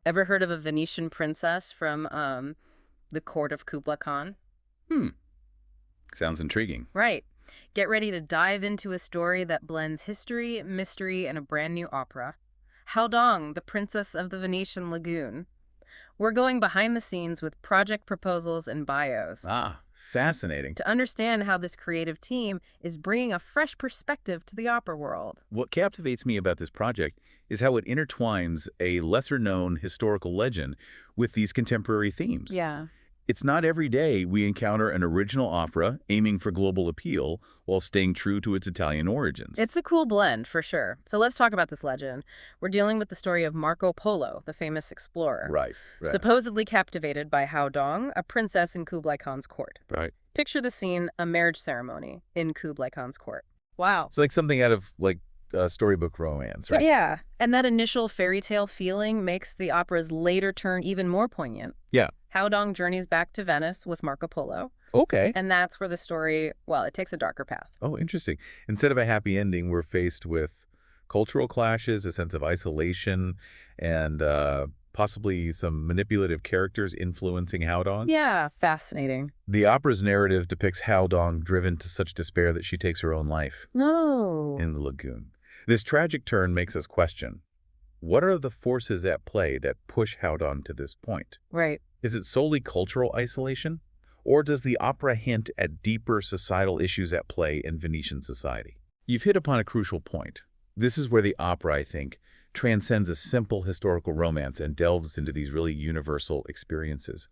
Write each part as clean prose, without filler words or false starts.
Ever heard of a Venetian princess from the court of Kublai Khan? Hmm. Sounds intriguing. Right. Get ready to dive into a story that blends history, mystery, and a brand new opera. Hao Dong, the Princess of the Venetian Lagoon. We're going behind the scenes with project proposals and bios Ah, fascinating. to understand how this creative team is bringing a fresh perspective to the opera world. What captivates me about this project is how it intertwines a lesser-known historical legend with these contemporary themes. Yeah. It's not every day we encounter an original opera aiming for global appeal while staying true to its Italian origins. It's a cool blend, for sure. So let's talk about this legend. We're dealing with the story of Marco Polo, the famous explorer, Right. supposedly captivated by Hao Dong, a princess in Kublai Khan's court. Right. Picture the scene, a marriage ceremony in Kublai Khan's court. Wow. It's like something out of, like, a storybook romance, right? Yeah, and that initial fairy tale feeling makes the opera's later turn even more poignant. Yeah. Hao Dong journeys back to Venice with Marco Polo, Okay. and that's where the story, well, it takes a darker path. Oh, interesting. Instead of a happy ending, we're faced with cultural clashes, a sense of isolation, and possibly some manipulative characters influencing Hao Dong. Yeah, fascinating. The opera's narrative depicts Hao Dong driven to such despair that she takes her own life No. in the lagoon. This tragic turn makes us question, what are the forces at play that push Hao Dong to this point? Right. Is it solely cultural isolation? Or does the opera hint at deeper societal issues at play in Venetian society? You've hit upon a crucial point. This is where the opera, I think, transcends a simple historical romance and delves into these really universal experiences.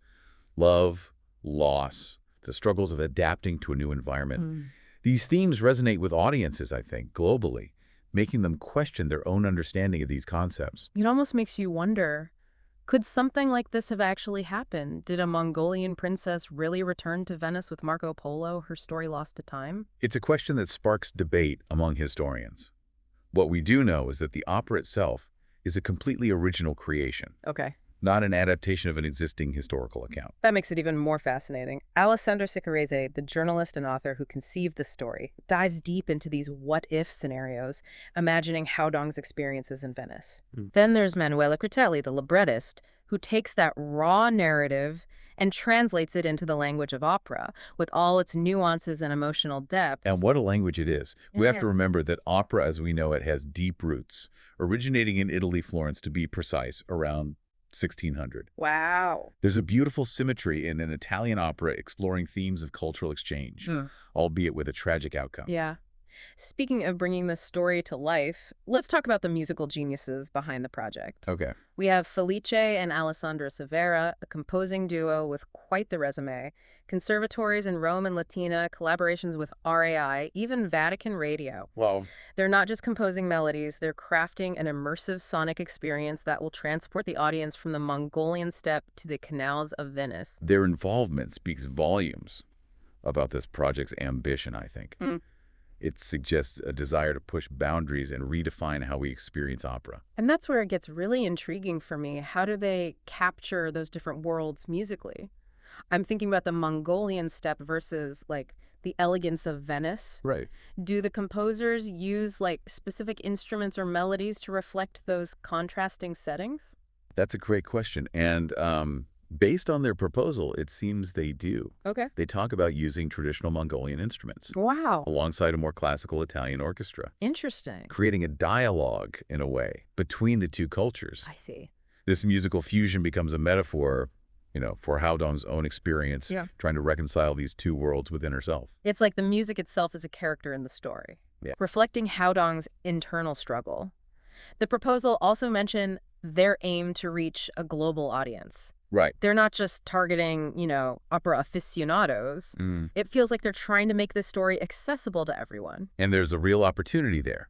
Love, loss, the struggles of adapting to a new environment. These themes resonate with audiences, I think, globally, making them question their own understanding of these concepts. It almost makes you wonder, could something like this have actually happened? Did a Mongolian princess really return to Venice with Marco Polo, her story lost to time? It's a question that sparks debate among historians. What we do know is that the opera itself is a completely original creation, Okay. not an adaptation of an existing historical account. That makes it even more fascinating. Alessandro Sicarese, the journalist and author who conceived the story, dives deep into these what-if scenarios, imagining Hao Dong's experiences in Venice. Then there's Manuela Critelli, the librettist, who takes that raw narrative and translates it into the language of opera, with all its nuances and emotional depths. And what a language it is. We have Yeah. to remember that opera, as we know it, has deep roots, originating in Italy, Florence, to be precise, around 1600. Wow. There's a beautiful symmetry in an Italian opera exploring themes of cultural exchange, albeit with a tragic outcome. Yeah. Speaking of bringing this story to life, let's talk about the musical geniuses behind the project. Okay. We have Felice and Alessandra Severa, a composing duo with quite the resume, conservatories in Rome and Latina, collaborations with RAI, even Vatican Radio. Well, They're not just composing melodies, they're crafting an immersive sonic experience that will transport the audience from the Mongolian steppe to the canals of Venice. their involvement speaks volumes about this project's ambition, I think. It suggests a desire to push boundaries and redefine how we experience opera. And that's where it gets really intriguing for me. How do they capture those different worlds musically? I'm thinking about the Mongolian steppe versus, like, the elegance of Venice. Right. Do the composers use, like, specific instruments or melodies to reflect those contrasting settings? That's a great question. And based on their proposal, it seems they do. Okay. They talk about using traditional Mongolian instruments Wow. alongside a more classical Italian orchestra, Interesting. creating a dialogue, in a way, between the two cultures. I see. This musical fusion becomes a metaphor, for Hao Dong's own experience, Yeah. trying to reconcile these two worlds within herself. It's like the music itself is a character in the story, Yeah. reflecting Hao Dong's internal struggle. The proposal also mentioned their aim to reach a global audience. Right. They're not just targeting, opera aficionados. It feels like they're trying to make this story accessible to everyone. And there's a real opportunity there.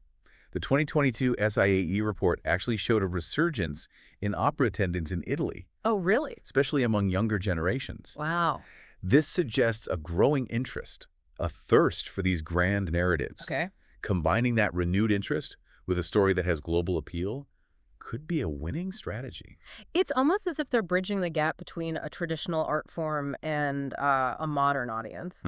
The 2022 SIAE report actually showed a resurgence in opera attendance in Italy, Oh, really? especially among younger generations. Wow. This suggests a growing interest, a thirst for these grand narratives. Okay. Combining that renewed interest with a story that has global appeal could be a winning strategy. It's almost as if they're bridging the gap between a traditional art form and a modern audience.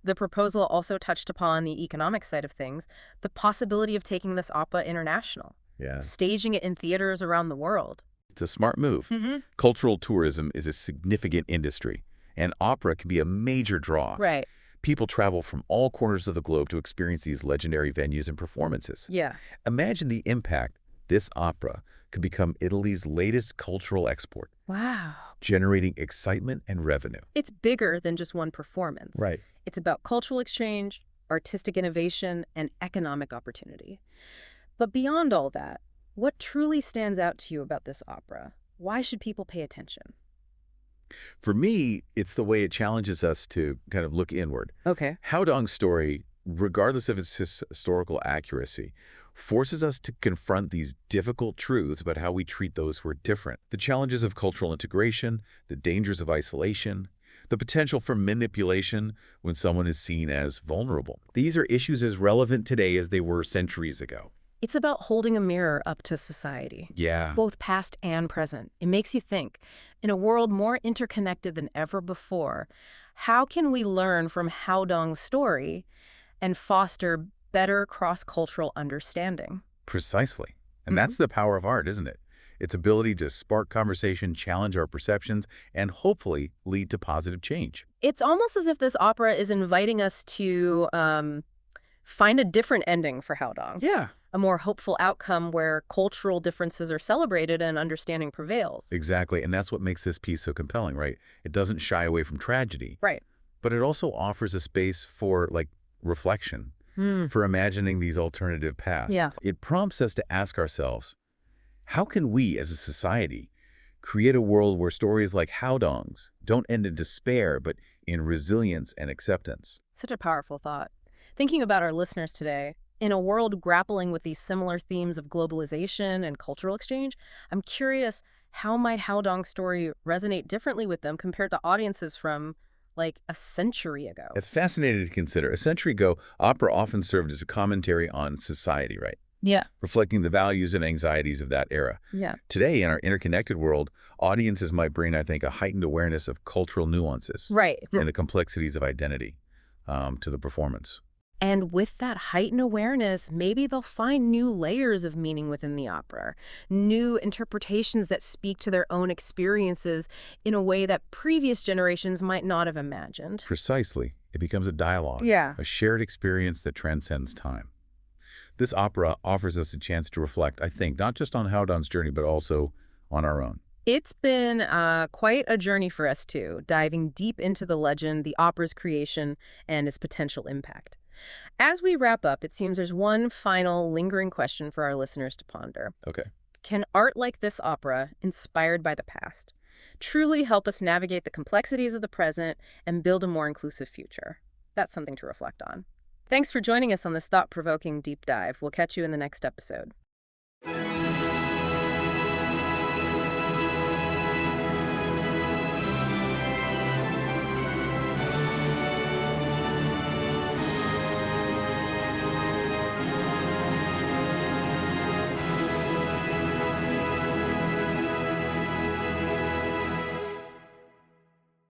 The proposal also touched upon the economic side of things, the possibility of taking this opera international, Yeah. staging it in theaters around the world. It's a smart move. Cultural tourism is a significant industry, and opera can be a major draw. Right. People travel from all corners of the globe to experience these legendary venues and performances. Yeah. Imagine the impact this opera could become Italy's latest cultural export, Wow. generating excitement and revenue. It's bigger than just one performance. Right. It's about cultural exchange, artistic innovation, and economic opportunity. But beyond all that, what truly stands out to you about this opera? Why should people pay attention? For me, it's the way it challenges us to kind of look inward. Okay. Hao Dong's story, regardless of its historical accuracy, forces us to confront these difficult truths about how we treat those who are different. The challenges of cultural integration, the dangers of isolation, the potential for manipulation when someone is seen as vulnerable. These are issues as relevant today as they were centuries ago. It's about holding a mirror up to society, Yeah. both past and present. It makes you think, in a world more interconnected than ever before, how can we learn from Hao Dong's story and foster better cross-cultural understanding? Precisely. And that's the power of art, isn't it? Its ability to spark conversation, challenge our perceptions, and hopefully lead to positive change. It's almost as if this opera is inviting us to find a different ending for Hao Dong. Yeah. A more hopeful outcome where cultural differences are celebrated and understanding prevails. Exactly. And that's what makes this piece so compelling, right? It doesn't shy away from tragedy, Right. but it also offers a space for, like, reflection, for imagining these alternative paths. Yeah. It prompts us to ask ourselves, how can we as a society create a world where stories like Hao Dong's don't end in despair, but in resilience and acceptance? Such a powerful thought. Thinking about our listeners today, in a world grappling with these similar themes of globalization and cultural exchange, I'm curious, how might Hao Dong's story resonate differently with them compared to audiences from, like, a century ago? It's fascinating to consider. A century ago, opera often served as a commentary on society, right? Yeah. Reflecting the values and anxieties of that era. Yeah. Today, in our interconnected world, audiences might bring, I think, a heightened awareness of cultural nuances Right. and the complexities of identity to the performance. And with that heightened awareness, maybe they'll find new layers of meaning within the opera, new interpretations that speak to their own experiences in a way that previous generations might not have imagined. Precisely. It becomes a dialogue, Yeah. a shared experience that transcends time. This opera offers us a chance to reflect, I think, not just on Hao Dong's journey, but also on our own. It's been quite a journey for us, too, diving deep into the legend, the opera's creation, and its potential impact. As we wrap up, it seems there's one final lingering question for our listeners to ponder. Okay. Can art like this opera, inspired by the past, truly help us navigate the complexities of the present and build a more inclusive future? That's something to reflect on. Thanks for joining us on this thought-provoking deep dive. We'll catch you in the next episode.